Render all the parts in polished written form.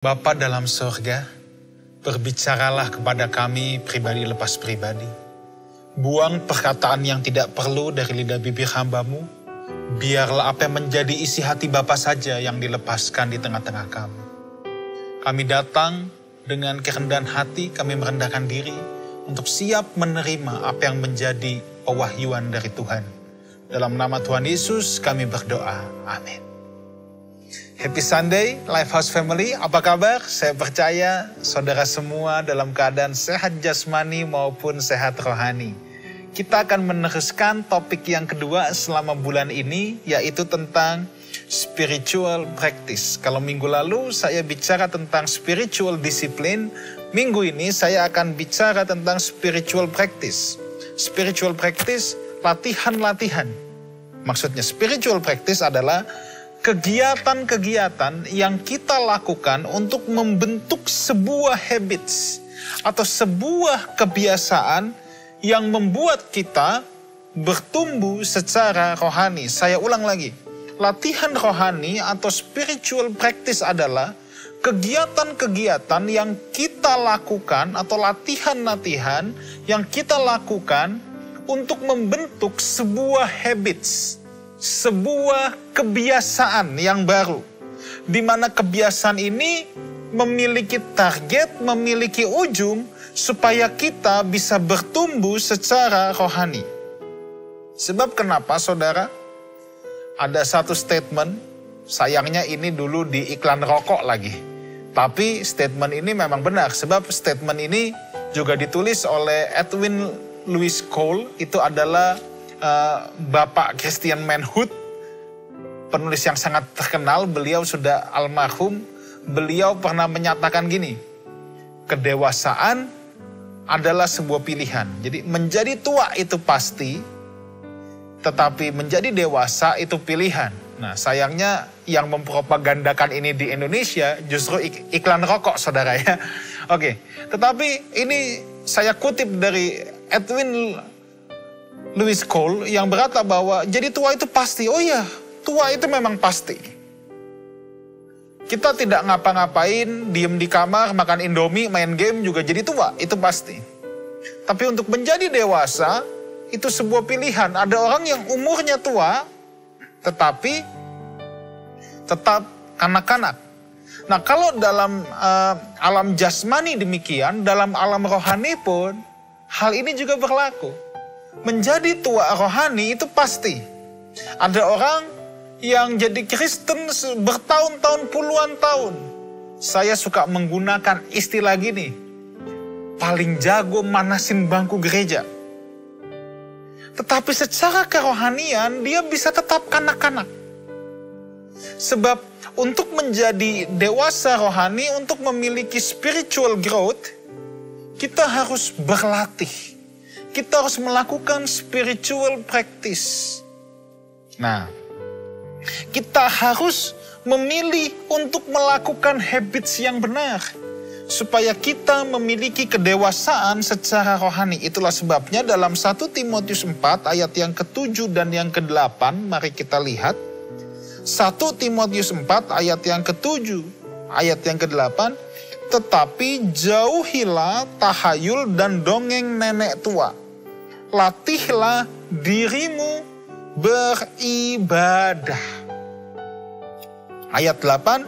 Bapa dalam surga, berbicaralah kepada kami pribadi lepas pribadi. Buang perkataan yang tidak perlu dari lidah bibir hamba-Mu. Biarlah apa yang menjadi isi hati Bapa saja yang dilepaskan di tengah-tengah kami. Kami datang dengan kerendahan hati, kami merendahkan diri untuk siap menerima apa yang menjadi pewahyuan dari Tuhan. Dalam nama Tuhan Yesus kami berdoa. Amin. Happy Sunday, Lifehouse Family. Apa kabar? Saya percaya saudara semua dalam keadaan sehat jasmani maupun sehat rohani. Kita akan meneruskan topik yang kedua selama bulan ini, yaitu tentang spiritual practice. Kalau minggu lalu saya bicara tentang spiritual discipline, minggu ini saya akan bicara tentang spiritual practice. Spiritual practice, latihan-latihan. Maksudnya spiritual practice adalah kegiatan-kegiatan yang kita lakukan untuk membentuk sebuah habits atau sebuah kebiasaan yang membuat kita bertumbuh secara rohani. Saya ulang lagi, latihan rohani atau spiritual practice adalah kegiatan-kegiatan yang kita lakukan atau latihan-latihan yang kita lakukan untuk membentuk sebuah habits, sebuah kebiasaan yang baru, di mana kebiasaan ini memiliki target, memiliki ujung, supaya kita bisa bertumbuh secara rohani. Sebab kenapa, saudara? Ada satu statement, sayangnya ini dulu di iklan rokok lagi. Tapi statement ini memang benar, sebab statement ini juga ditulis oleh Edwin Louis Cole, itu adalah Bapak Christian Manhood, penulis yang sangat terkenal. Beliau sudah almarhum. Beliau pernah menyatakan gini, kedewasaan adalah sebuah pilihan. Jadi menjadi tua itu pasti, tetapi menjadi dewasa itu pilihan. Nah, sayangnya yang mempropagandakan ini di Indonesia justru iklan rokok, saudara ya. Oke, tetapi ini saya kutip dari Edwin Louis Cole yang berkata bahwa jadi tua itu pasti. Oh iya, tua itu memang pasti. Kita tidak ngapa-ngapain, diem di kamar, makan Indomie, main game juga jadi tua, itu pasti. Tapi untuk menjadi dewasa, itu sebuah pilihan. Ada orang yang umurnya tua, tetapi tetap kanak-kanak. Nah, kalau dalam alam jasmani demikian, dalam alam rohani pun, hal ini juga berlaku. Menjadi tua rohani itu pasti. Ada orang yang jadi Kristen bertahun-tahun, puluhan tahun. Saya suka menggunakan istilah gini, paling jago manasin bangku gereja. Tetapi secara kerohanian dia bisa tetap kanak-kanak. Sebab untuk menjadi dewasa rohani, untuk memiliki spiritual growth, kita harus berlatih. Kita harus melakukan spiritual practice. Nah, kita harus memilih untuk melakukan habits yang benar, supaya kita memiliki kedewasaan secara rohani. Itulah sebabnya dalam 1 Timotius 4 ayat yang ke-7 dan yang ke-8, mari kita lihat. 1 Timotius 4 ayat yang ke-7, ayat yang ke-8, tetapi jauhilah tahayul dan dongeng nenek tua. Latihlah dirimu beribadah. Ayat 8,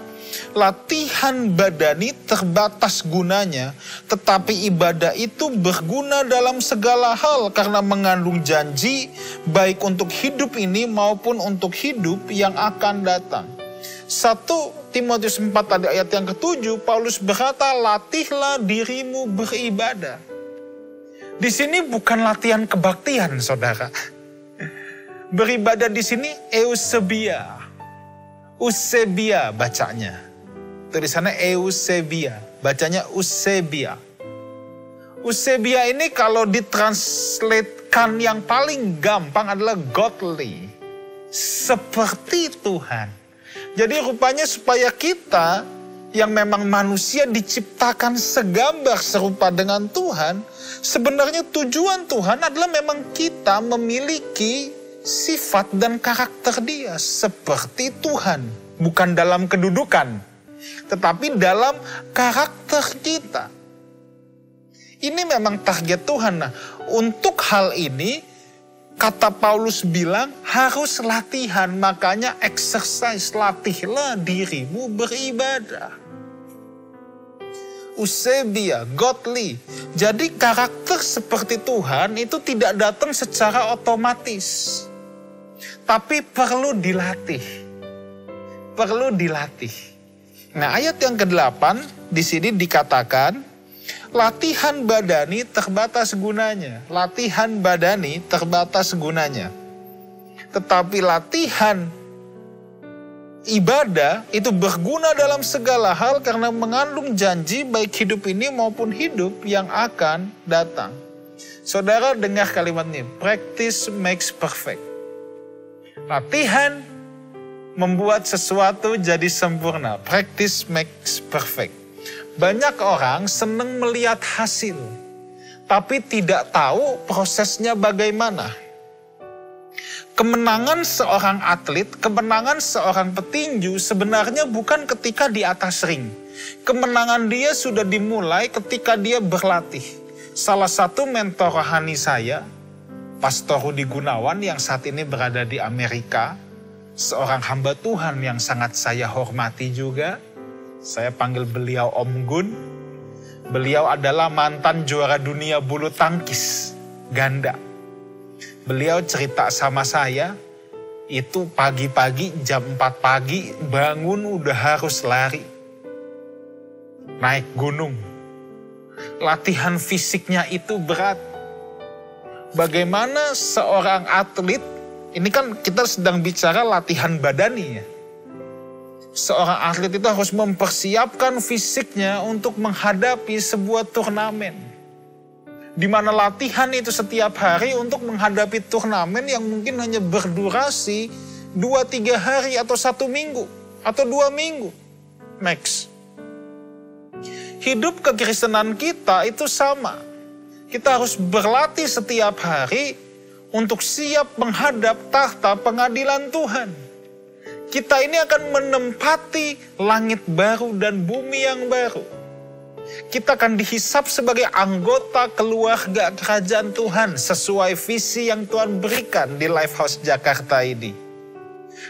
latihan badani terbatas gunanya, tetapi ibadah itu berguna dalam segala hal karena mengandung janji baik untuk hidup ini maupun untuk hidup yang akan datang. 1 Timotius 4 tadi ayat yang ke-7, Paulus berkata, latihlah dirimu beribadah. Di sini bukan latihan kebaktian, saudara. Beribadah di sini eusebia. Eusebia bacanya. Tulisannya eusebia, bacanya eusebia. Eusebia ini kalau ditranslatekan yang paling gampang adalah godly. Seperti Tuhan. Jadi rupanya supaya kita yang memang manusia diciptakan segambar serupa dengan Tuhan, sebenarnya tujuan Tuhan adalah memang kita memiliki sifat dan karakter Dia seperti Tuhan, bukan dalam kedudukan. tetapi dalam karakter kita. Ini memang target Tuhan. Nah, untuk hal ini, kata Paulus bilang harus latihan. Makanya exercise, latihlah dirimu beribadah. Eusebia, godly. Jadi karakter seperti Tuhan itu tidak datang secara otomatis. Tapi perlu dilatih. Perlu dilatih. Nah, ayat yang ke-8 di sini dikatakan, latihan badani terbatas gunanya. Latihan badani terbatas gunanya. Tetapi latihan ibadah itu berguna dalam segala hal karena mengandung janji baik hidup ini maupun hidup yang akan datang. Saudara dengar kalimat ini, practice makes perfect. Latihan membuat sesuatu jadi sempurna. Practice makes perfect. Banyak orang senang melihat hasil, tapi tidak tahu prosesnya bagaimana. Kemenangan seorang atlet, kemenangan seorang petinju sebenarnya bukan ketika di atas ring. Kemenangan dia sudah dimulai ketika dia berlatih. Salah satu mentor rohani saya, Pastor Rudi Gunawan yang saat ini berada di Amerika, seorang hamba Tuhan yang sangat saya hormati juga. Saya panggil beliau Om Gun. Beliau adalah mantan juara dunia bulu tangkis ganda. Beliau cerita sama saya, itu pagi-pagi jam 4 pagi bangun udah harus lari. Naik gunung. Latihan fisiknya itu berat. Bagaimana seorang atlet, ini kan kita sedang bicara latihan badani ya. Seorang atlet itu harus mempersiapkan fisiknya untuk menghadapi sebuah turnamen. Di mana latihan itu setiap hari untuk menghadapi turnamen yang mungkin hanya berdurasi 2-3 hari atau 1 minggu atau 2 minggu max. Hidup kekristenan kita itu sama. Kita harus berlatih setiap hari untuk siap menghadap tahta pengadilan Tuhan. Kita ini akan menempati langit baru dan bumi yang baru. Kita akan dihisap sebagai anggota keluarga kerajaan Tuhan sesuai visi yang Tuhan berikan di Lifehouse Jakarta ini.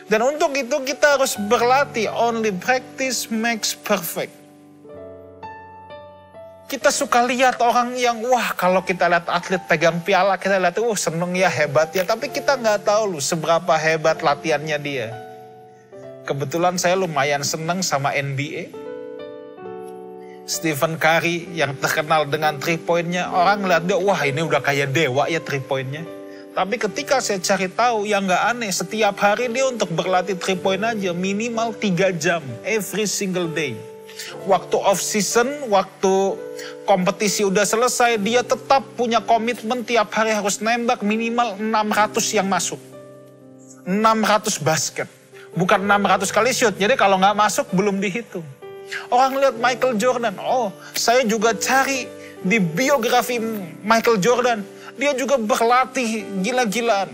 Dan untuk itu kita harus berlatih, only practice makes perfect. Kita suka lihat orang yang, wah kalau kita lihat atlet pegang piala, kita lihat, seneng ya, hebat ya. Tapi kita nggak tahu loh seberapa hebat latihannya dia. Kebetulan saya lumayan seneng sama NBA. Stephen Curry yang terkenal dengan 3 point-nya, orang ngeliat dia, wah ini udah kayak dewa ya 3 point-nya. Tapi ketika saya cari tahu, yang nggak aneh, setiap hari dia untuk berlatih 3 point aja minimal 3 jam, every single day. Waktu off season, waktu kompetisi udah selesai, dia tetap punya komitmen tiap hari harus nembak minimal 600 yang masuk. 600 basket. Bukan 600 kali shoot, jadi kalau nggak masuk belum dihitung. Orang lihat Michael Jordan, saya juga cari di biografi Michael Jordan. Dia juga berlatih gila-gilaan.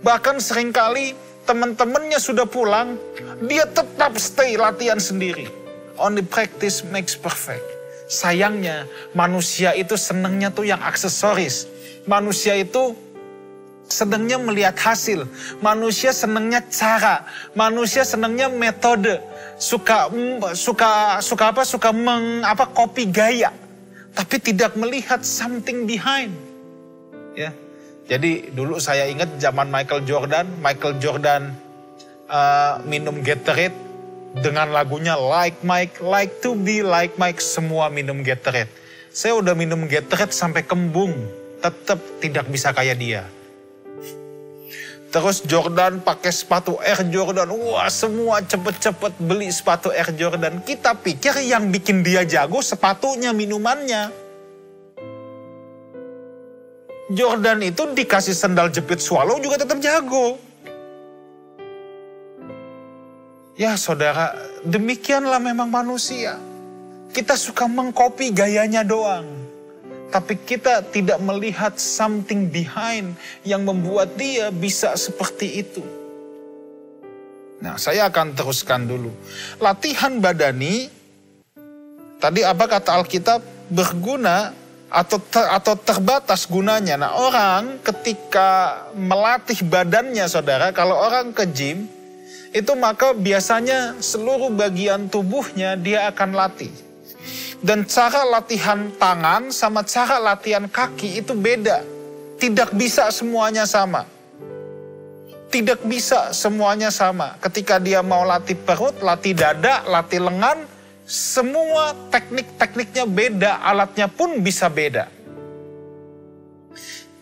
Bahkan seringkali teman-temannya sudah pulang, dia tetap stay latihan sendiri. Only practice makes perfect. Sayangnya manusia itu senangnya tuh yang aksesoris. Manusia itu senangnya melihat hasil. Manusia senangnya cara. Manusia senangnya metode. Suka copy gaya. Tapi tidak melihat something behind. Ya. Jadi dulu saya ingat zaman Michael Jordan minum Gatorade. Dengan lagunya Like Mike, Like to be like Mike, semua minum Gatorade. Saya udah minum Gatorade sampai kembung, tetap tidak bisa kayak dia. Terus Jordan pakai sepatu Air Jordan, wah semua cepet-cepet beli sepatu Air Jordan. Kita pikir yang bikin dia jago sepatunya, minumannya. Jordan itu dikasih sandal jepit swallow juga tetap jago. Ya saudara, demikianlah memang manusia. Kita suka mengcopy gayanya doang. Tapi kita tidak melihat something behind yang membuat dia bisa seperti itu. Nah, saya akan teruskan dulu. Latihan badani, tadi apa kata Alkitab? Berguna atau terbatas gunanya. Nah, orang ketika melatih badannya, saudara, kalau orang ke gym, itu maka biasanya seluruh bagian tubuhnya dia akan latih. Dan cara latihan tangan sama cara latihan kaki itu beda. Tidak bisa semuanya sama. Tidak bisa semuanya sama. Ketika dia mau latih perut, latih dada, latih lengan, semua teknik-tekniknya beda, alatnya pun bisa beda.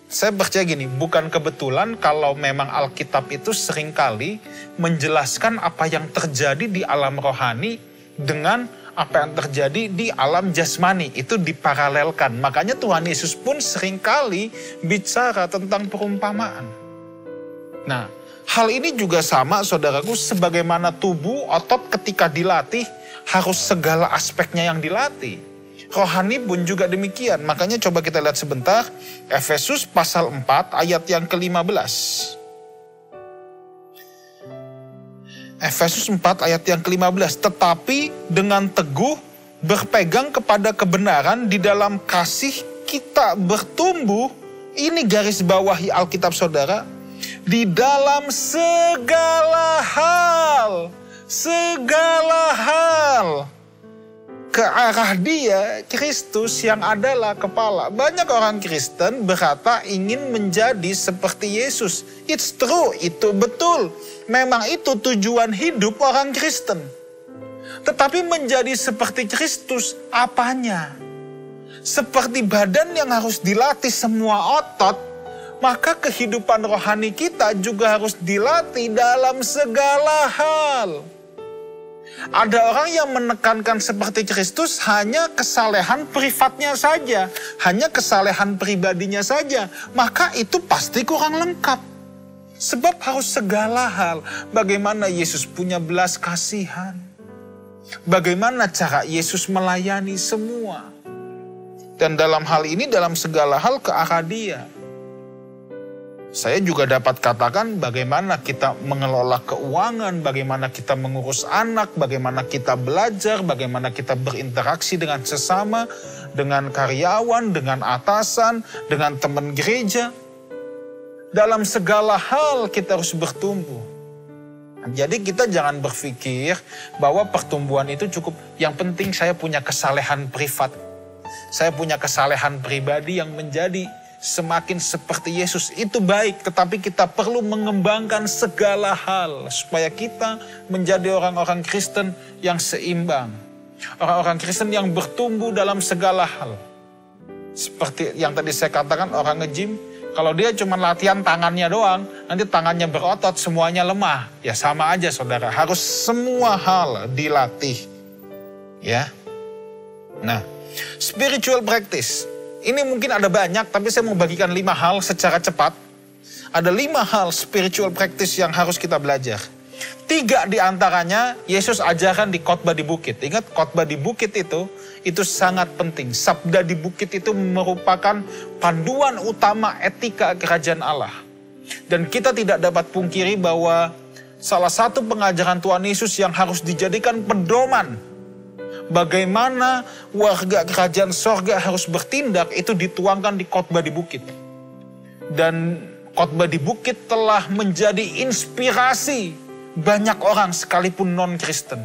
Saya percaya gini, bukan kebetulan kalau memang Alkitab itu seringkali menjelaskan apa yang terjadi di alam rohani dengan apa yang terjadi di alam jasmani. Itu diparalelkan. Makanya Tuhan Yesus pun seringkali bicara tentang perumpamaan. Nah, hal ini juga sama, saudaraku, sebagaimana tubuh, otot ketika dilatih, harus segala aspeknya yang dilatih. Rohani pun juga demikian. Makanya coba kita lihat sebentar, Efesus pasal 4 ayat yang ke-15. Efesus 4 ayat yang ke-15. Tetapi dengan teguh berpegang kepada kebenaran di dalam kasih kita bertumbuh. Ini garis bawahi Alkitab, saudara. Di dalam segala hal. Segala hal. Ke arah Dia, Kristus yang adalah kepala. Banyak orang Kristen berkata ingin menjadi seperti Yesus. It's true, itu betul. Memang itu tujuan hidup orang Kristen. Tetapi menjadi seperti Kristus, apanya? Seperti badan yang harus dilatih semua otot, maka kehidupan rohani kita juga harus dilatih dalam segala hal. Ada orang yang menekankan seperti Kristus hanya kesalehan privatnya saja, hanya kesalehan pribadinya saja, maka itu pasti kurang lengkap. Sebab harus segala hal. Bagaimana Yesus punya belas kasihan, bagaimana cara Yesus melayani semua. Dan dalam hal ini, dalam segala hal ke arah Dia. Saya juga dapat katakan bagaimana kita mengelola keuangan, bagaimana kita mengurus anak, bagaimana kita belajar, bagaimana kita berinteraksi dengan sesama, dengan karyawan, dengan atasan, dengan teman gereja. Dalam segala hal kita harus bertumbuh. Jadi kita jangan berpikir bahwa pertumbuhan itu cukup. Yang penting saya punya kesalehan privat. Saya punya kesalehan pribadi yang menjadi semakin seperti Yesus. Itu baik, tetapi kita perlu mengembangkan segala hal supaya kita menjadi orang-orang Kristen yang seimbang. Orang-orang Kristen yang bertumbuh dalam segala hal. Seperti yang tadi saya katakan, orang nge-gym, kalau dia cuma latihan tangannya doang, nanti tangannya berotot, semuanya lemah. Ya sama aja, saudara. Harus semua hal dilatih. Ya. Nah, spiritual practice. Ini mungkin ada banyak, tapi saya mau bagikan 5 hal secara cepat. Ada 5 hal spiritual practice yang harus kita belajar. 3 di antaranya Yesus ajarkan di khotbah di bukit. Ingat, khotbah di bukit itu sangat penting. Sabda di bukit itu merupakan panduan utama etika kerajaan Allah. Dan kita tidak dapat pungkiri bahwa salah satu pengajaran Tuhan Yesus yang harus dijadikan pedoman bagaimana warga kerajaan sorga harus bertindak, itu dituangkan di khotbah di bukit. Dan khotbah di bukit telah menjadi inspirasi banyak orang sekalipun non-Kristen.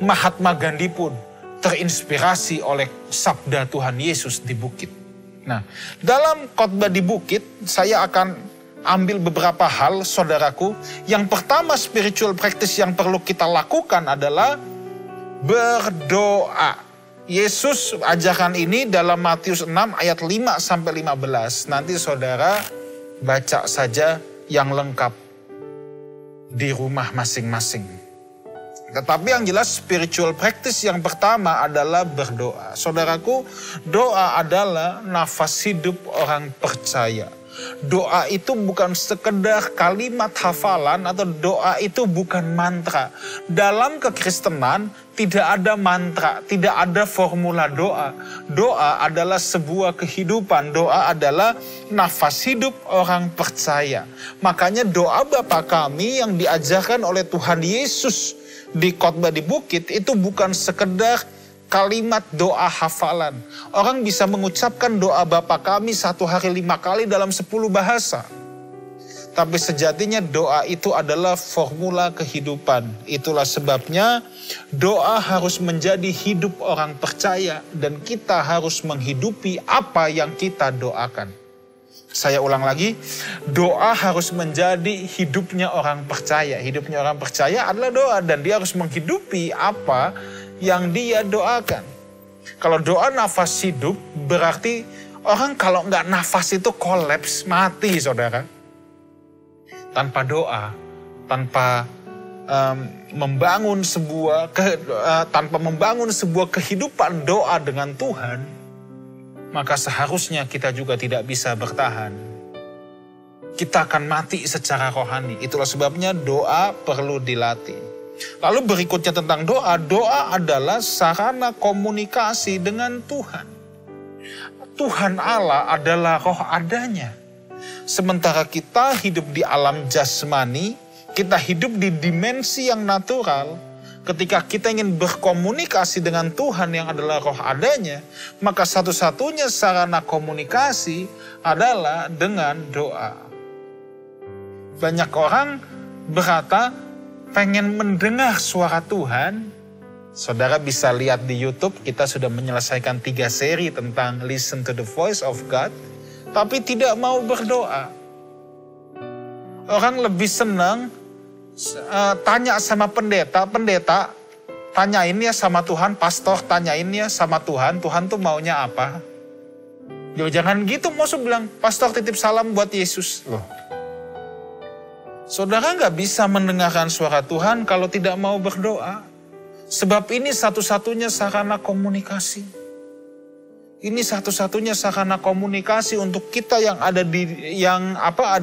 Mahatma Gandhi pun terinspirasi oleh sabda Tuhan Yesus di bukit. Nah, dalam khotbah di bukit saya akan ambil beberapa hal, saudaraku. Yang pertama, spiritual practice yang perlu kita lakukan adalah berdoa. Yesus ajarkan ini dalam Matius 6 ayat 5-15. Nanti saudara baca saja yang lengkap di rumah masing-masing. Tetapi yang jelas spiritual practice yang pertama adalah berdoa. Saudaraku, doa adalah nafas hidup orang percaya. Doa itu bukan sekedar kalimat hafalan atau doa itu bukan mantra. Dalam kekristenan tidak ada mantra, tidak ada formula doa. Doa adalah sebuah kehidupan, doa adalah nafas hidup orang percaya. Makanya doa Bapa kami yang diajarkan oleh Tuhan Yesus di khotbah di bukit itu bukan sekedar kalimat doa hafalan. Orang bisa mengucapkan doa Bapa kami 1 hari 5 kali dalam 10 bahasa. Tapi sejatinya doa itu adalah formula kehidupan. Itulah sebabnya doa harus menjadi hidup orang percaya. Dan kita harus menghidupi apa yang kita doakan. Saya ulang lagi, doa harus menjadi hidupnya orang percaya. Hidupnya orang percaya adalah doa dan dia harus menghidupi apa yang dia doakan. Kalau doa nafas hidup berarti orang kalau nggak nafas itu kolaps, mati saudara. Tanpa doa, tanpa membangun sebuah kehidupan doa dengan Tuhan, maka seharusnya kita juga tidak bisa bertahan. Kita akan mati secara rohani. Itulah sebabnya doa perlu dilatih. Lalu berikutnya tentang doa. Doa adalah sarana komunikasi dengan Tuhan. Tuhan Allah adalah roh adanya. Sementara kita hidup di alam jasmani, kita hidup di dimensi yang natural. Ketika kita ingin berkomunikasi dengan Tuhan yang adalah roh adanya, maka satu-satunya sarana komunikasi adalah dengan doa. Banyak orang berkata, pengen mendengar suara Tuhan. Saudara bisa lihat di YouTube, kita sudah menyelesaikan 3 seri tentang Listen to the Voice of God. Tapi tidak mau berdoa. Orang lebih senang tanya sama pendeta, tanyain ya sama Tuhan, pastor tanyain ya sama Tuhan tuh maunya apa. Jangan gitu, maksud bilang, pastor titip salam buat Yesus. Loh. Saudara nggak bisa mendengarkan suara Tuhan kalau tidak mau berdoa. Sebab ini satu-satunya sarana komunikasi. Ini satu-satunya sarana komunikasi untuk kita yang ada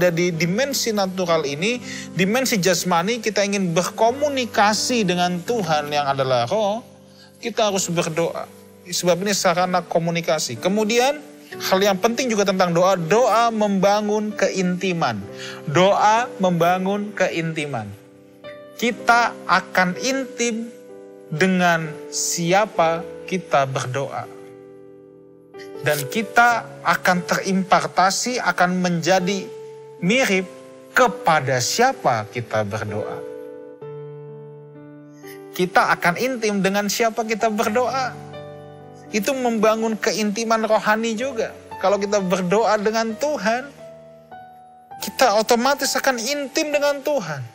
di dimensi natural ini, dimensi jasmani, kita ingin berkomunikasi dengan Tuhan yang adalah roh, kita harus berdoa. Sebab ini sarana komunikasi. Kemudian hal yang penting juga tentang doa, doa membangun keintiman. Doa membangun keintiman. Kita akan intim dengan siapa kita berdoa. Dan kita akan terimpartasi, akan menjadi mirip kepada siapa kita berdoa. Kita akan intim dengan siapa kita berdoa. Itu membangun keintiman rohani juga. Kalau kita berdoa dengan Tuhan, kita otomatis akan intim dengan Tuhan.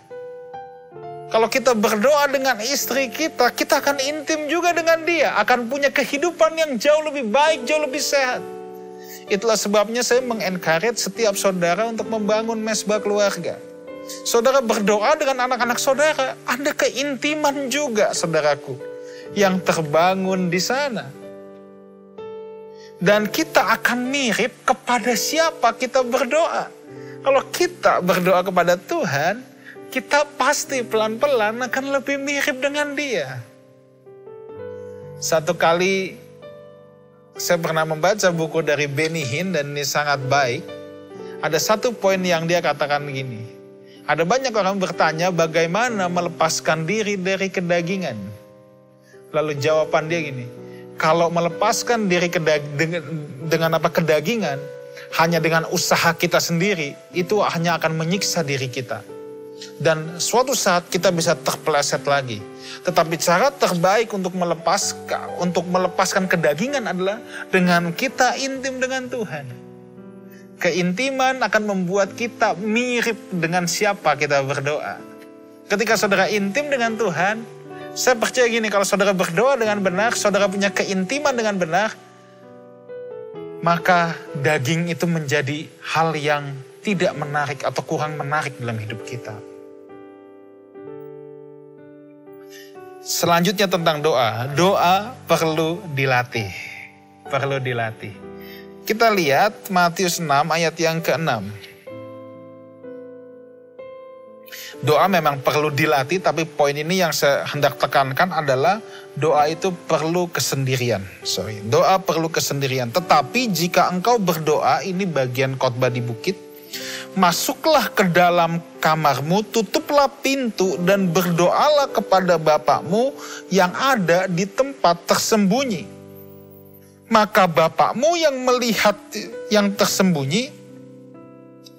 Kalau kita berdoa dengan istri kita akan intim juga dengan dia. Akan punya kehidupan yang jauh lebih baik, jauh lebih sehat. Itulah sebabnya saya mengencourage setiap saudara untuk membangun mesbah keluarga. Saudara berdoa dengan anak-anak saudara, ada keintiman juga saudaraku yang terbangun di sana. Dan kita akan mirip kepada siapa kita berdoa. Kalau kita berdoa kepada Tuhan, kita pasti pelan-pelan akan lebih mirip dengan dia. Satu kali saya pernah membaca buku dari Benny Hinn dan ini sangat baik. Ada satu poin yang dia katakan begini. Ada banyak orang bertanya bagaimana melepaskan diri dari kedagingan. Lalu jawaban dia gini, kalau melepaskan diri dengan kedagingan, hanya dengan usaha kita sendiri, itu hanya akan menyiksa diri kita. Dan suatu saat kita bisa terpeleset lagi. Tetapi cara terbaik untuk melepaskan kedagingan adalah dengan kita intim dengan Tuhan. Keintiman akan membuat kita mirip dengan siapa kita berdoa. Ketika saudara intim dengan Tuhan, saya percaya gini, kalau saudara berdoa dengan benar, saudara punya keintiman dengan benar, maka daging itu menjadi hal yang tidak menarik atau kurang menarik dalam hidup kita. Selanjutnya tentang doa. Doa perlu dilatih. Perlu dilatih. Kita lihat Matius 6 ayat yang ke-6. Doa memang perlu dilatih, tapi poin ini yang saya hendak tekankan adalah doa itu perlu kesendirian. Doa perlu kesendirian. Tetapi jika engkau berdoa, ini bagian khotbah di bukit, masuklah ke dalam kamarmu, tutuplah pintu dan berdoalah kepada Bapakmu yang ada di tempat tersembunyi. Maka Bapakmu yang melihat yang tersembunyi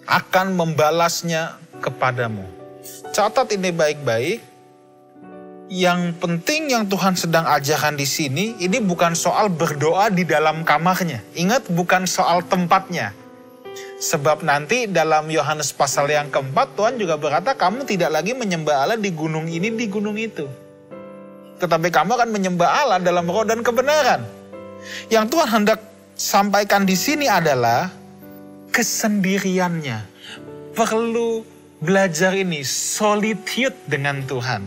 akan membalasnya kepadamu. Catat ini baik-baik. Yang penting yang Tuhan sedang ajarkan di sini, ini bukan soal berdoa di dalam kamarnya. Ingat, bukan soal tempatnya. Sebab nanti dalam Yohanes pasal yang keempat, Tuhan juga berkata, kamu tidak lagi menyembah Allah di gunung ini, di gunung itu. Tetapi kamu akan menyembah Allah dalam roh dan kebenaran. Yang Tuhan hendak sampaikan di sini adalah kesendiriannya. Perlu belajar ini, solitude dengan Tuhan.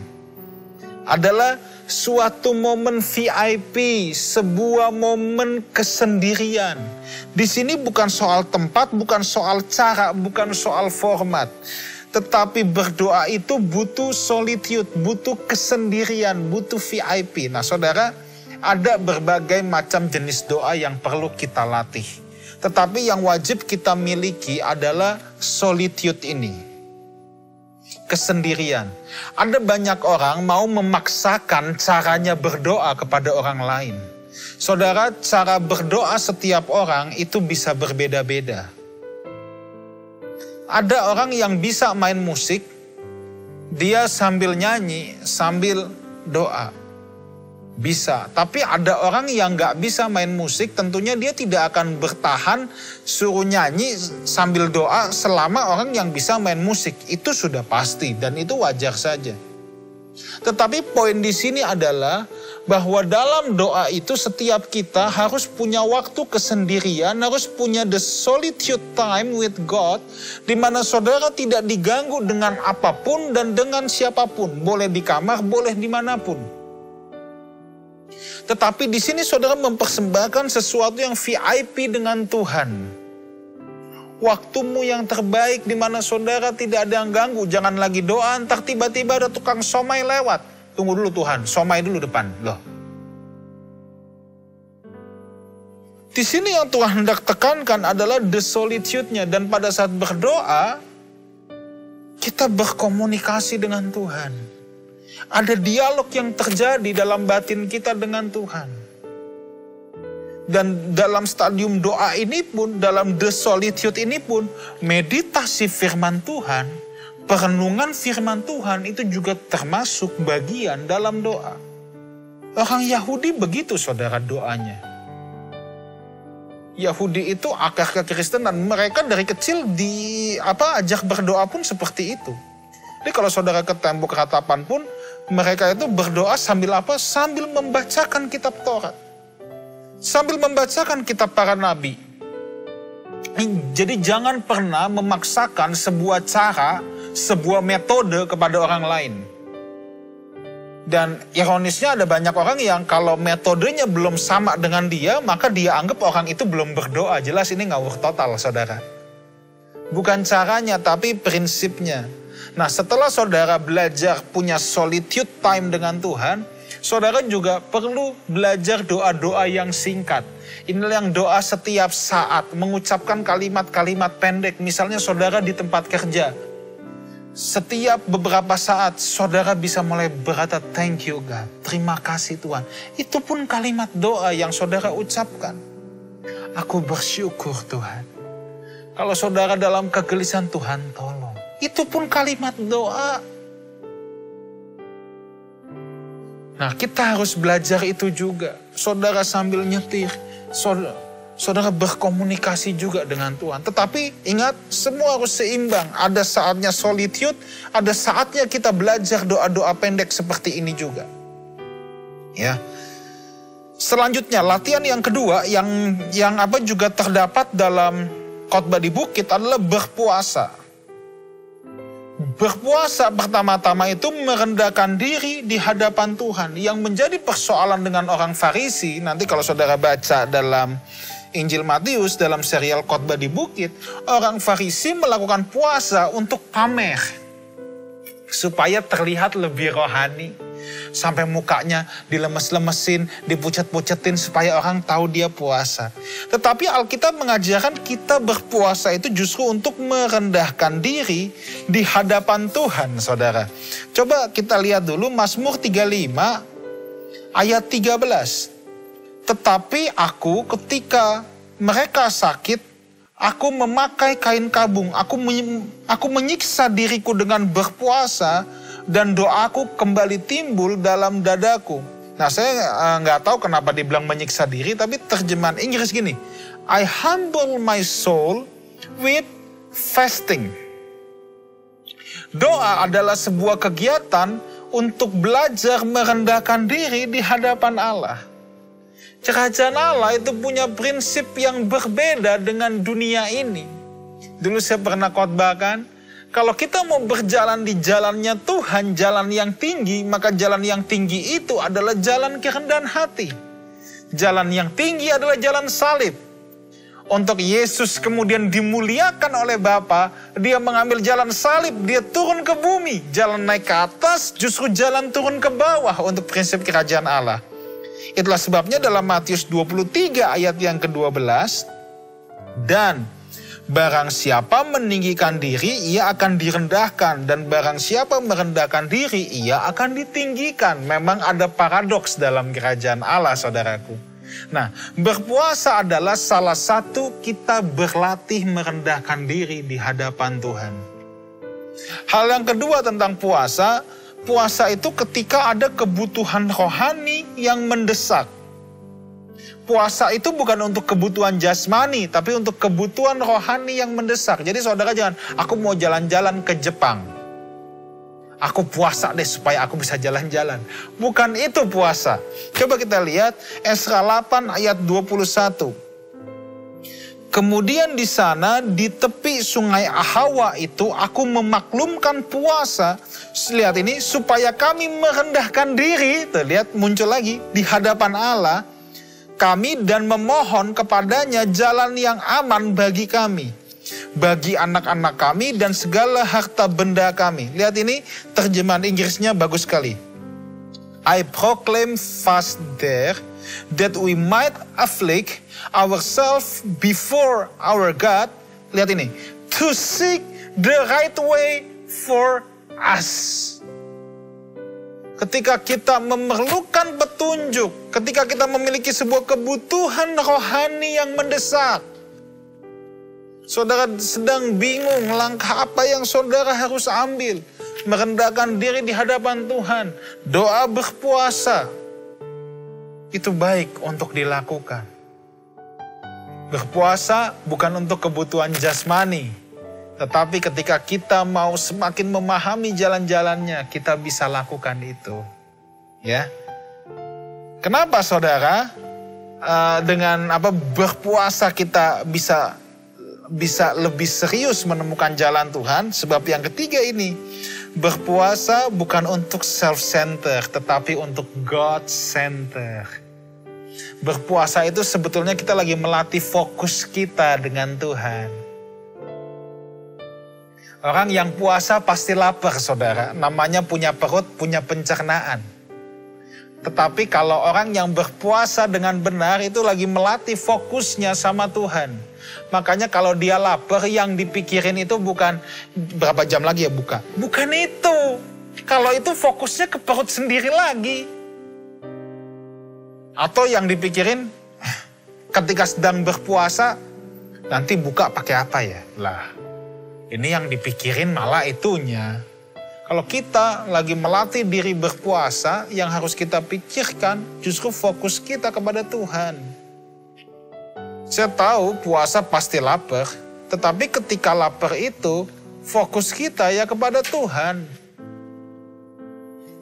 Adalah suatu momen VIP, sebuah momen kesendirian. Di sini bukan soal tempat, bukan soal cara, bukan soal format. Tetapi berdoa itu butuh solitude, butuh kesendirian, butuh VIP. Nah saudara, ada berbagai macam jenis doa yang perlu kita latih. Tetapi yang wajib kita miliki adalah solitude ini. Kesendirian. Ada banyak orang mau memaksakan caranya berdoa kepada orang lain. Saudara, cara berdoa setiap orang itu bisa berbeda-beda. Ada orang yang bisa main musik, dia sambil nyanyi, sambil doa. Bisa, tapi ada orang yang gak bisa main musik, tentunya dia tidak akan bertahan suruh nyanyi sambil doa selama orang yang bisa main musik. Itu sudah pasti dan itu wajar saja. Tetapi poin di sini adalah bahwa dalam doa itu setiap kita harus punya waktu kesendirian, harus punya the solitude time with God, di mana saudara tidak diganggu dengan apapun dan dengan siapapun. Boleh di kamar, boleh dimanapun. Tetapi di sini saudara mempersembahkan sesuatu yang VIP dengan Tuhan. Waktumu yang terbaik di mana saudara tidak ada yang ganggu. Jangan lagi doa, entar tiba-tiba ada tukang somai lewat. Tunggu dulu Tuhan, somai dulu depan. Loh. Di sini yang Tuhan hendak tekankan adalah the solitude-nya. Dan pada saat berdoa, kita berkomunikasi dengan Tuhan. Ada dialog yang terjadi dalam batin kita dengan Tuhan. Dan dalam stadium doa ini pun, dalam the solitude ini pun, meditasi firman Tuhan, perenungan firman Tuhan itu juga termasuk bagian dalam doa. Orang Yahudi begitu saudara doanya. Yahudi itu akar kekristenan, mereka dari kecil ajak berdoa pun seperti itu. Jadi kalau saudara ke tembok ratapan pun, mereka itu berdoa sambil apa? Sambil membacakan kitab Taurat. Sambil membacakan kitab para nabi. Jadi jangan pernah memaksakan sebuah cara, sebuah metode kepada orang lain. Dan ironisnya ada banyak orang yang kalau metodenya belum sama dengan dia, maka dia anggap orang itu belum berdoa. Jelas ini ngawur total saudara. Bukan caranya tapi prinsipnya. Nah setelah saudara belajar punya solitude time dengan Tuhan, saudara juga perlu belajar doa-doa yang singkat. Inilah yang doa setiap saat, mengucapkan kalimat-kalimat pendek. Misalnya saudara di tempat kerja, setiap beberapa saat saudara bisa mulai berkata, thank you God, terima kasih Tuhan. Itu pun kalimat doa yang saudara ucapkan. Aku bersyukur Tuhan. Kalau saudara dalam kegelisahan, Tuhan tolong. Itu pun kalimat doa. Nah kita harus belajar itu juga. Saudara sambil nyetir, saudara berkomunikasi juga dengan Tuhan. Tetapi ingat, semua harus seimbang. Ada saatnya solitude, ada saatnya kita belajar doa-doa pendek seperti ini juga. Ya. Selanjutnya latihan yang kedua yang juga terdapat dalam khotbah di bukit adalah berpuasa. Berpuasa pertama-tama itu merendahkan diri di hadapan Tuhan. Yang menjadi persoalan dengan orang Farisi, nanti kalau saudara baca dalam Injil Matius dalam serial Khotbah di Bukit, orang Farisi melakukan puasa untuk pamer. Supaya terlihat lebih rohani. Sampai mukanya dilemes-lemesin, dipucet-pucetin supaya orang tahu dia puasa. Tetapi Alkitab mengajarkan kita berpuasa itu justru untuk merendahkan diri di hadapan Tuhan, saudara. Coba kita lihat dulu Mazmur 35 ayat 13. Tetapi aku ketika mereka sakit, aku memakai kain kabung, aku menyiksa diriku dengan berpuasa, dan doaku kembali timbul dalam dadaku. Nah, saya nggak tahu kenapa dibilang menyiksa diri, tapi terjemahan Inggris gini, I humble my soul with fasting. Doa adalah sebuah kegiatan untuk belajar merendahkan diri di hadapan Allah. Kerajaan Allah itu punya prinsip yang berbeda dengan dunia ini. Dulu saya pernah khotbahkan, kalau kita mau berjalan di jalannya Tuhan, jalan yang tinggi, maka jalan yang tinggi itu adalah jalan kerendahan hati. Jalan yang tinggi adalah jalan salib. Untuk Yesus kemudian dimuliakan oleh Bapa, dia mengambil jalan salib, dia turun ke bumi. Jalan naik ke atas, justru jalan turun ke bawah untuk prinsip kerajaan Allah. Itulah sebabnya dalam Matius 23 ayat yang ke-12, dan barang siapa meninggikan diri, ia akan direndahkan. Dan barang siapa merendahkan diri, ia akan ditinggikan. Memang ada paradoks dalam kerajaan Allah, saudaraku. Nah, berpuasa adalah salah satu kita berlatih merendahkan diri di hadapan Tuhan. Hal yang kedua tentang puasa, puasa itu ketika ada kebutuhan rohani yang mendesak. Puasa itu bukan untuk kebutuhan jasmani, tapi untuk kebutuhan rohani yang mendesak. Jadi saudara jangan, aku mau jalan-jalan ke Jepang. Aku puasa deh supaya aku bisa jalan-jalan. Bukan itu puasa. Coba kita lihat Esra 8 ayat 21. Kemudian di sana di tepi sungai Ahawa itu aku memaklumkan puasa. Lihat ini, supaya kami merendahkan diri. Tuh, lihat muncul lagi di hadapan Allah. Kami dan memohon kepadanya jalan yang aman bagi kami, bagi anak-anak kami dan segala harta benda kami. Lihat ini, terjemahan Inggrisnya bagus sekali. I proclaim fast there, that we might afflict ourselves before our God. Lihat ini, to seek the right way for us. Ketika kita memerlukan petunjuk, ketika kita memiliki sebuah kebutuhan rohani yang mendesak, saudara sedang bingung langkah apa yang saudara harus ambil, merendahkan diri di hadapan Tuhan, doa berpuasa, itu baik untuk dilakukan. Berpuasa bukan untuk kebutuhan jasmani, tetapi ketika kita mau semakin memahami jalan-jalannya, kita bisa lakukan itu. Ya. Kenapa saudara? Dengan berpuasa kita bisa lebih serius menemukan jalan Tuhan. Sebab yang ketiga ini, berpuasa bukan untuk self-center, tetapi untuk God-center. Berpuasa itu sebetulnya kita lagi melatih fokus kita dengan Tuhan. Orang yang puasa pasti lapar, saudara. Namanya punya perut, punya pencernaan. Tetapi kalau orang yang berpuasa dengan benar itu lagi melatih fokusnya sama Tuhan. Makanya kalau dia lapar, yang dipikirin itu bukan berapa jam lagi ya buka. Bukan itu. Kalau itu fokusnya ke perut sendiri lagi. Atau yang dipikirin ketika sedang berpuasa, nanti buka pakai apa ya? Lah. Ini yang dipikirin malah itunya. Kalau kita lagi melatih diri berpuasa, yang harus kita pikirkan justru fokus kita kepada Tuhan. Saya tahu puasa pasti lapar, tetapi ketika lapar itu, fokus kita ya kepada Tuhan.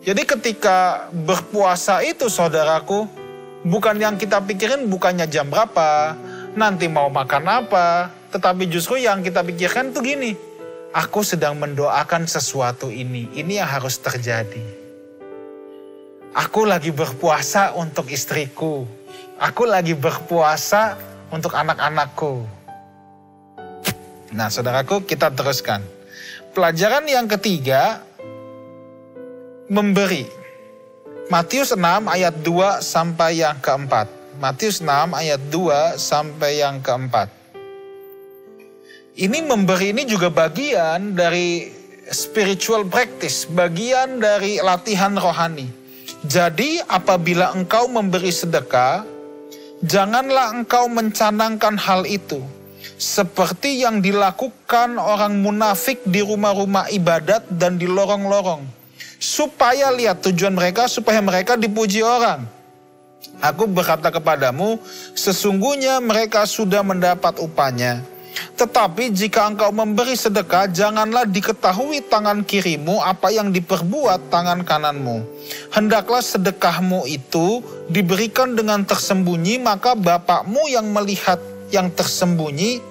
Jadi ketika berpuasa itu saudaraku, bukan yang kita pikirin bukannya jam berapa, nanti mau makan apa, tetapi justru yang kita pikirkan tuh gini, aku sedang mendoakan sesuatu ini yang harus terjadi. Aku lagi berpuasa untuk istriku, aku lagi berpuasa untuk anak-anakku. Nah, saudaraku, kita teruskan. Pelajaran yang ketiga, memberi. Matius 6 ayat 2 sampai yang keempat. Matius 6 ayat 2 sampai yang keempat. Ini memberi ini juga bagian dari spiritual practice, bagian dari latihan rohani. Jadi apabila engkau memberi sedekah, janganlah engkau mencanangkan hal itu, seperti yang dilakukan orang munafik di rumah-rumah ibadat dan di lorong-lorong, supaya lihat tujuan mereka, supaya mereka dipuji orang. Aku berkata kepadamu, sesungguhnya mereka sudah mendapat upahnya. Tetapi jika engkau memberi sedekah, janganlah diketahui tangan kirimu apa yang diperbuat tangan kananmu. Hendaklah sedekahmu itu diberikan dengan tersembunyi, maka Bapakmu yang melihat yang tersembunyi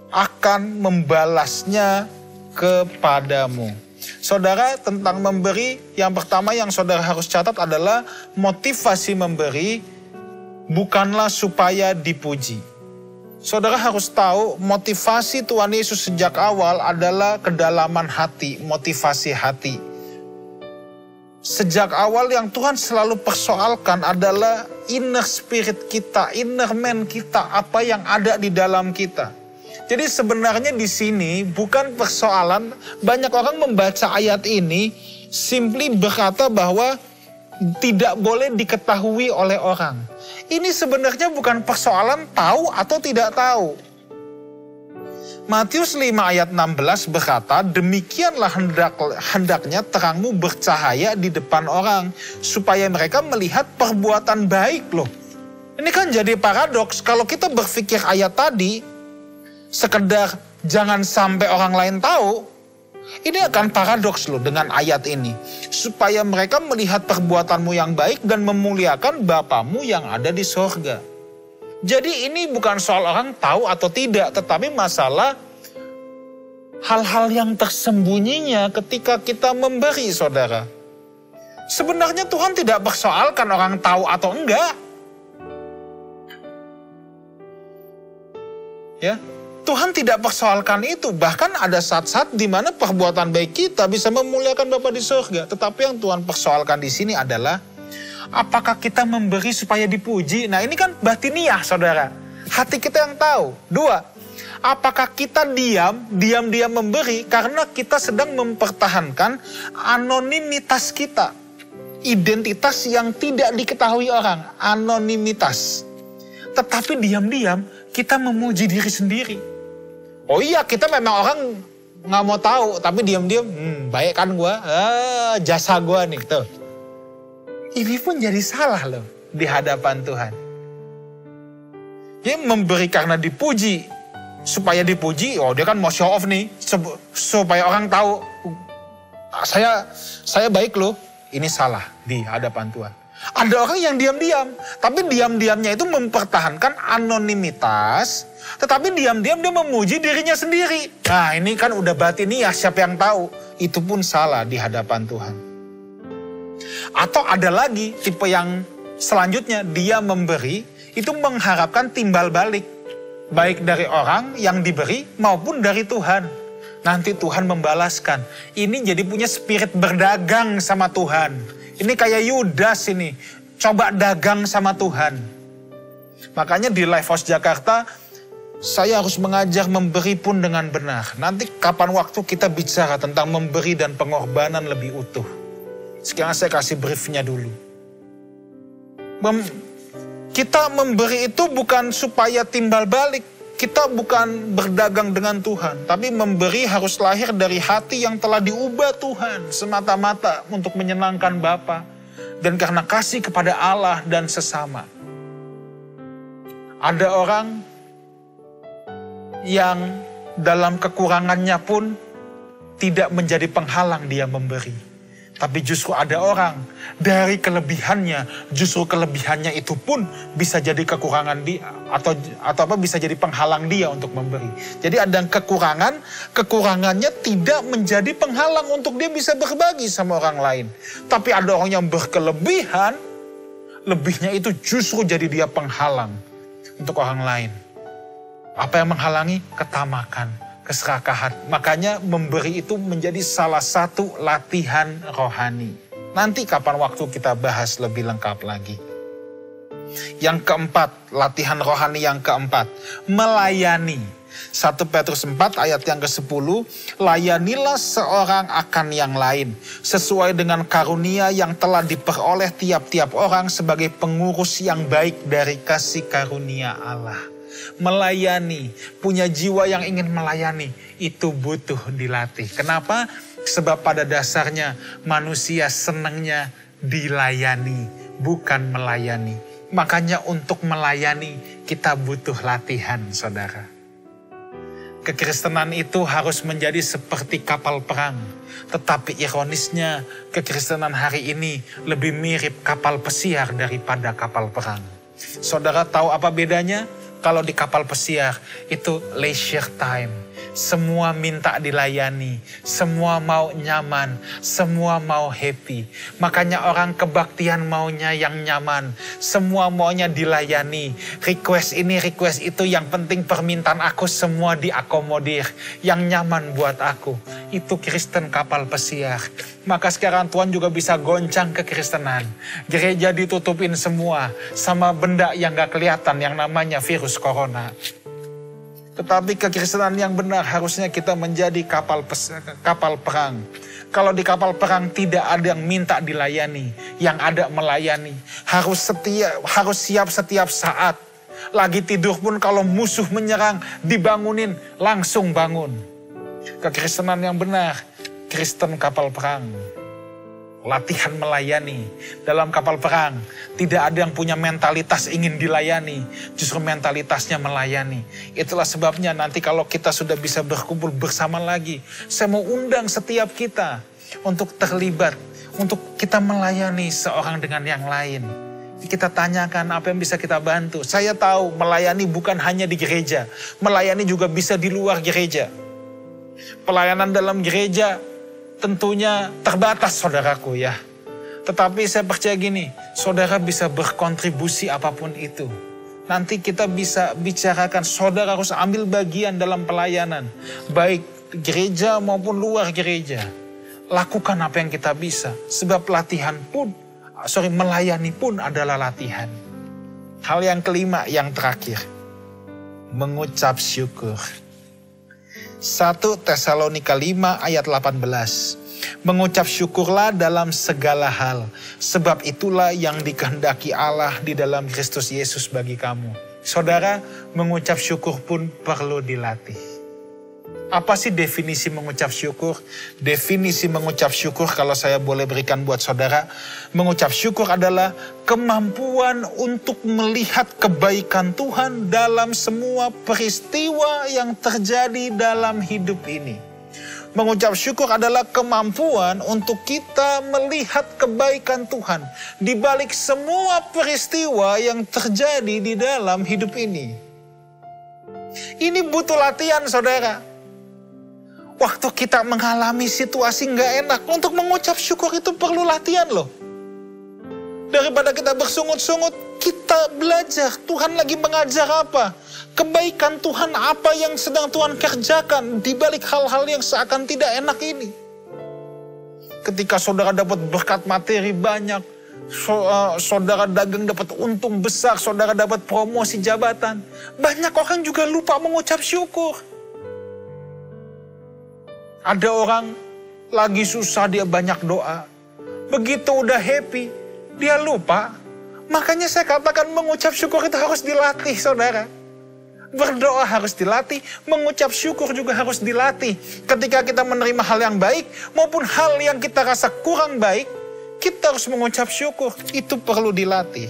akan membalasnya kepadamu. Saudara, tentang memberi, yang pertama yang saudara harus catat adalah motivasi memberi bukanlah supaya dipuji. Saudara harus tahu motivasi Tuhan Yesus sejak awal adalah kedalaman hati, motivasi hati. Sejak awal yang Tuhan selalu persoalkan adalah inner spirit kita, inner man kita, apa yang ada di dalam kita. Jadi sebenarnya di sini bukan persoalan, banyak orang membaca ayat ini simply berkata bahwa tidak boleh diketahui oleh orang. Ini sebenarnya bukan persoalan tahu atau tidak tahu. Matius 5 ayat 16 berkata, demikianlah hendaknya terangmu bercahaya di depan orang, supaya mereka melihat perbuatan baik loh. Ini kan jadi paradoks, kalau kita berpikir ayat tadi, sekedar jangan sampai orang lain tahu, ini akan paradoks loh dengan ayat ini. Supaya mereka melihat perbuatanmu yang baik dan memuliakan Bapamu yang ada di sorga. Jadi ini bukan soal orang tahu atau tidak, tetapi masalah hal-hal yang tersembunyinya ketika kita memberi, saudara. Sebenarnya Tuhan tidak persoalkan orang tahu atau enggak. Ya, Tuhan tidak persoalkan itu. Bahkan ada saat-saat di mana perbuatan baik kita bisa memuliakan Bapa di surga. Tetapi yang Tuhan persoalkan di sini adalah apakah kita memberi supaya dipuji? Nah, ini kan batiniah, saudara. Hati kita yang tahu. 2, apakah kita diam-diam memberi karena kita sedang mempertahankan anonimitas kita. Identitas yang tidak diketahui orang, anonimitas. Tetapi diam-diam kita memuji diri sendiri. Oh iya, kita memang orang nggak mau tahu, tapi diam-diam, baik kan gua, jasa gua nih tuh. Ini pun jadi salah loh di hadapan Tuhan. Dia memberi karena dipuji, supaya dipuji, oh dia kan mau show off nih, supaya orang tahu, saya baik loh. Ini salah di hadapan Tuhan. Ada orang yang diam-diam, tapi diam-diamnya itu mempertahankan anonimitas, tetapi diam-diam dia memuji dirinya sendiri. Nah, ini kan udah batiniah, siapa yang tahu? Itu pun salah di hadapan Tuhan. Atau ada lagi tipe yang selanjutnya, dia memberi itu mengharapkan timbal balik, baik dari orang yang diberi maupun dari Tuhan. Nanti Tuhan membalaskan. Ini jadi punya spirit berdagang sama Tuhan. Ini kayak Yudas ini, coba dagang sama Tuhan. Makanya di Lifehouse Jakarta, saya harus mengajar memberi pun dengan benar. Nanti kapan waktu kita bicara tentang memberi dan pengorbanan lebih utuh. Sekarang saya kasih briefnya dulu. Kita memberi itu bukan supaya timbal balik. Kita bukan berdagang dengan Tuhan. Tapi memberi harus lahir dari hati yang telah diubah Tuhan. Semata-mata untuk menyenangkan Bapa. Dan karena kasih kepada Allah dan sesama. Ada orang yang dalam kekurangannya pun tidak menjadi penghalang dia memberi. Tapi justru ada orang dari kelebihannya, justru kelebihannya itu pun bisa jadi kekurangan dia atau bisa jadi penghalang dia untuk memberi. Jadi ada kekurangan, kekurangannya tidak menjadi penghalang untuk dia bisa berbagi sama orang lain. Tapi ada orang yang berkelebihan, lebihnya itu justru jadi dia penghalang untuk orang lain. Apa yang menghalangi? Ketamakan, keserakahan. Makanya memberi itu menjadi salah satu latihan rohani. Nanti kapan waktu kita bahas lebih lengkap lagi. Yang keempat, latihan rohani yang keempat, melayani. 1 Petrus 4 ayat yang ke-10, layanilah seorang akan yang lain, sesuai dengan karunia yang telah diperoleh tiap-tiap orang sebagai pengurus yang baik dari kasih karunia Allah. Melayani, punya jiwa yang ingin melayani, itu butuh dilatih. Kenapa? Sebab pada dasarnya manusia senangnya dilayani, bukan melayani. Makanya untuk melayani kita butuh latihan, saudara. Kekristenan itu harus menjadi seperti kapal perang. Tetapi ironisnya, kekristenan hari ini lebih mirip kapal pesiar daripada kapal perang. Saudara tahu apa bedanya? Kalau di kapal pesiar itu leisure time. Semua minta dilayani, semua mau nyaman, semua mau happy. Makanya orang kebaktian maunya yang nyaman, semua maunya dilayani. Request ini, request itu, yang penting permintaan aku semua diakomodir. Yang nyaman buat aku. Itu Kristen kapal pesiar. Maka sekarang Tuhan juga bisa goncang kekristenan. Gereja ditutupin semua sama benda yang gak kelihatan yang namanya virus corona. Tetapi kekristenan yang benar harusnya kita menjadi kapal perang. Kalau di kapal perang tidak ada yang minta dilayani, yang ada melayani. Harus siap setiap saat. Lagi tidur pun kalau musuh menyerang, dibangunin, langsung bangun. Kekristenan yang benar, Kristen kapal perang. Latihan melayani. Dalam kapal perang, tidak ada yang punya mentalitas ingin dilayani. Justru mentalitasnya melayani. Itulah sebabnya nanti kalau kita sudah bisa berkumpul bersama lagi, saya mau undang setiap kita untuk terlibat, untuk kita melayani seorang dengan yang lain. Kita tanyakan apa yang bisa kita bantu. Saya tahu melayani bukan hanya di gereja. Melayani juga bisa di luar gereja. Pelayanan dalam gereja tentunya terbatas, saudaraku ya. Tetapi saya percaya gini, saudara bisa berkontribusi apapun itu. Nanti kita bisa bicarakan, saudara harus ambil bagian dalam pelayanan. Baik gereja maupun luar gereja. Lakukan apa yang kita bisa. Sebab melayani pun adalah latihan. Hal yang kelima, yang terakhir. Mengucap syukur. 1 Tesalonika 5 ayat 18. Mengucap syukurlah dalam segala hal, sebab itulah yang dikehendaki Allah di dalam Kristus Yesus bagi kamu. Saudara, mengucap syukur pun perlu dilatih. Apa sih definisi mengucap syukur? Definisi mengucap syukur kalau saya boleh berikan buat saudara, mengucap syukur adalah kemampuan untuk melihat kebaikan Tuhan dalam semua peristiwa yang terjadi dalam hidup ini. Mengucap syukur adalah kemampuan untuk kita melihat kebaikan Tuhan di balik semua peristiwa yang terjadi di dalam hidup ini. Ini butuh latihan, saudara. Waktu kita mengalami situasi nggak enak, untuk mengucap syukur itu perlu latihan loh. Daripada kita bersungut-sungut, kita belajar Tuhan lagi mengajar apa. Kebaikan Tuhan apa yang sedang Tuhan kerjakan di balik hal-hal yang seakan tidak enak ini. Ketika saudara dapat berkat materi banyak, saudara dagang dapat untung besar, saudara dapat promosi jabatan. Banyak orang juga lupa mengucap syukur. Ada orang lagi susah, dia banyak doa. Begitu udah happy, dia lupa. Makanya saya katakan mengucap syukur itu harus dilatih, saudara. Berdoa harus dilatih, mengucap syukur juga harus dilatih. Ketika kita menerima hal yang baik maupun hal yang kita rasa kurang baik, kita harus mengucap syukur. Itu perlu dilatih.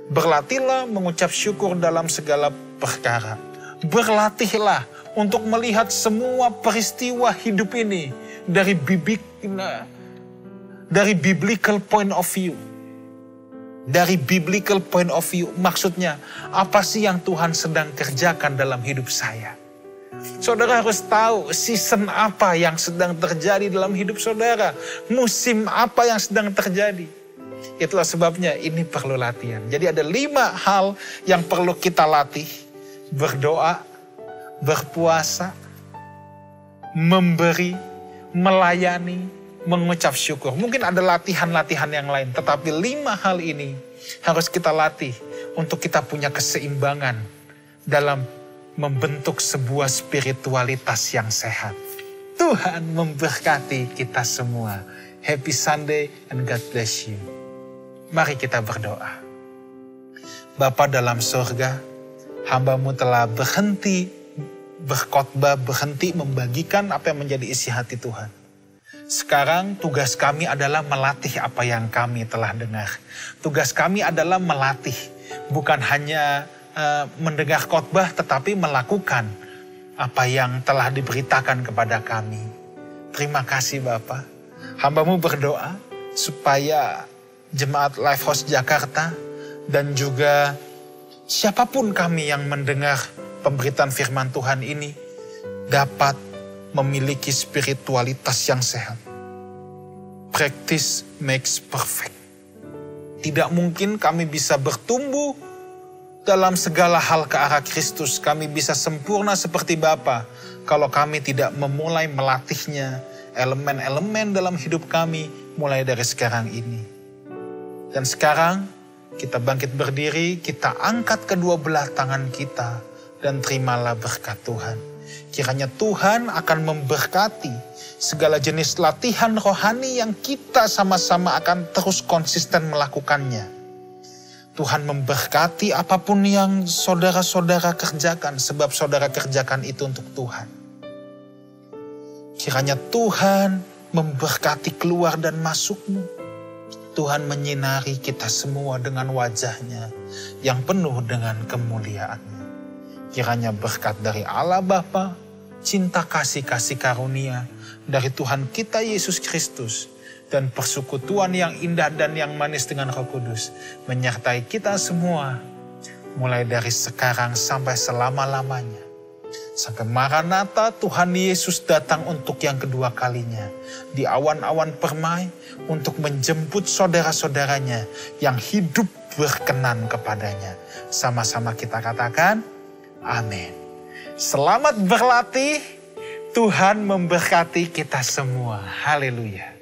Berlatihlah mengucap syukur dalam segala perkara. Berlatihlah untuk melihat semua peristiwa hidup ini dari biblical point of view. Dari biblical point of view, maksudnya apa sih yang Tuhan sedang kerjakan dalam hidup saya? Saudara harus tahu season apa yang sedang terjadi dalam hidup saudara. Musim apa yang sedang terjadi. Itulah sebabnya ini perlu latihan. Jadi ada 5 hal yang perlu kita latih. berdoa, berpuasa, memberi, melayani, mengucap syukur. Mungkin ada latihan-latihan yang lain, tetapi 5 hal ini harus kita latih untuk kita punya keseimbangan dalam membentuk sebuah spiritualitas yang sehat. Tuhan memberkati kita semua. Happy Sunday and God bless you. Mari kita berdoa. Bapa dalam surga, hamba-Mu telah berhenti berkhotbah, berhenti membagikan apa yang menjadi isi hati Tuhan. Sekarang tugas kami adalah melatih apa yang kami telah dengar. Tugas kami adalah melatih, bukan hanya mendengar khotbah, tetapi melakukan apa yang telah diberitakan kepada kami. Terima kasih Bapa. Hamba-Mu berdoa supaya Jemaat Lifehouse Jakarta dan juga siapapun kami yang mendengar pemberitaan firman Tuhan ini dapat memiliki spiritualitas yang sehat. Practice makes perfect. Tidak mungkin kami bisa bertumbuh dalam segala hal ke arah Kristus. Kami bisa sempurna seperti Bapa kalau kami tidak memulai melatihnya, elemen-elemen dalam hidup kami mulai dari sekarang ini. Dan sekarang kita bangkit berdiri, kita angkat kedua belah tangan kita dan terimalah berkat Tuhan. Kiranya Tuhan akan memberkati segala jenis latihan rohani yang kita sama-sama akan terus konsisten melakukannya. Tuhan memberkati apapun yang saudara-saudara kerjakan, sebab saudara kerjakan itu untuk Tuhan. Kiranya Tuhan memberkati keluar dan masukmu. Tuhan menyinari kita semua dengan wajah-Nya yang penuh dengan kemuliaan-Nya. Kiranya berkat dari Allah Bapa, cinta kasih-kasih karunia dari Tuhan kita Yesus Kristus, dan persekutuan yang indah dan yang manis dengan Roh Kudus menyertai kita semua mulai dari sekarang sampai selama-lamanya. Sampai Maranatha Tuhan Yesus datang untuk yang kedua kalinya di awan-awan permai untuk menjemput saudara-saudaranya yang hidup berkenan kepadanya. Sama-sama kita katakan amin. Selamat berlatih, Tuhan memberkati kita semua. Haleluya.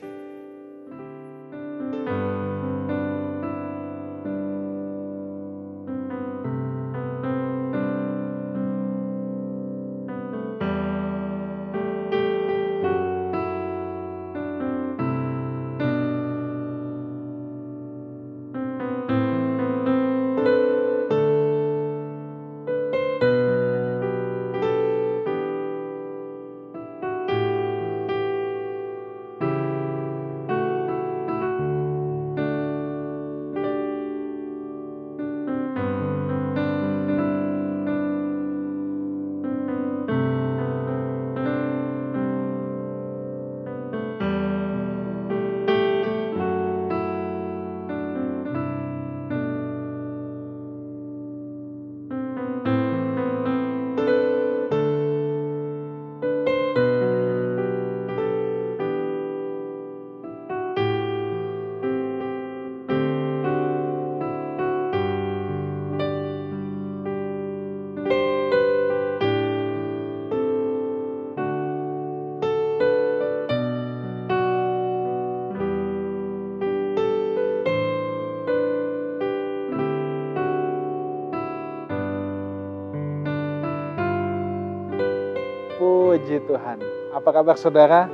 Puji Tuhan. Apa kabar saudara?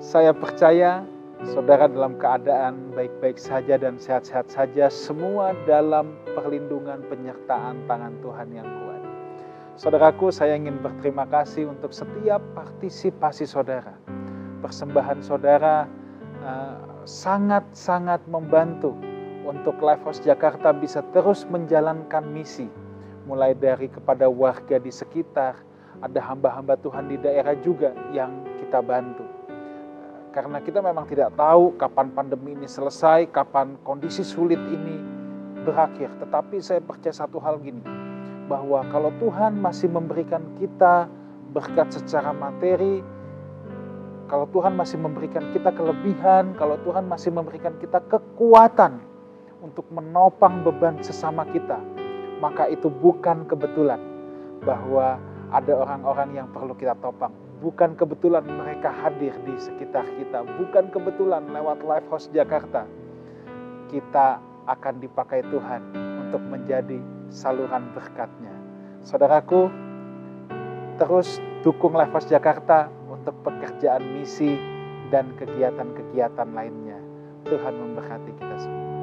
Saya percaya saudara dalam keadaan baik-baik saja dan sehat-sehat saja. Semua dalam perlindungan penyertaan tangan Tuhan yang kuat. Saudaraku, saya ingin berterima kasih untuk setiap partisipasi saudara. Persembahan saudara sangat-sangat membantu untuk Lifehouse Jakarta bisa terus menjalankan misi. Mulai dari kepada warga di sekitar, ada hamba-hamba Tuhan di daerah juga yang kita bantu. Karena kita memang tidak tahu kapan pandemi ini selesai, kapan kondisi sulit ini berakhir. Tetapi saya percaya satu hal gini, bahwa kalau Tuhan masih memberikan kita berkat secara materi, kalau Tuhan masih memberikan kita kelebihan, kalau Tuhan masih memberikan kita kekuatan untuk menopang beban sesama kita, maka itu bukan kebetulan. bahwa ada orang-orang yang perlu kita topang. Bukan kebetulan mereka hadir di sekitar kita, bukan kebetulan lewat Lifehouse Jakarta. Kita akan dipakai Tuhan untuk menjadi saluran berkat-Nya. Saudaraku, terus dukung Lifehouse Jakarta untuk pekerjaan misi dan kegiatan-kegiatan lainnya. Tuhan memberkati kita semua.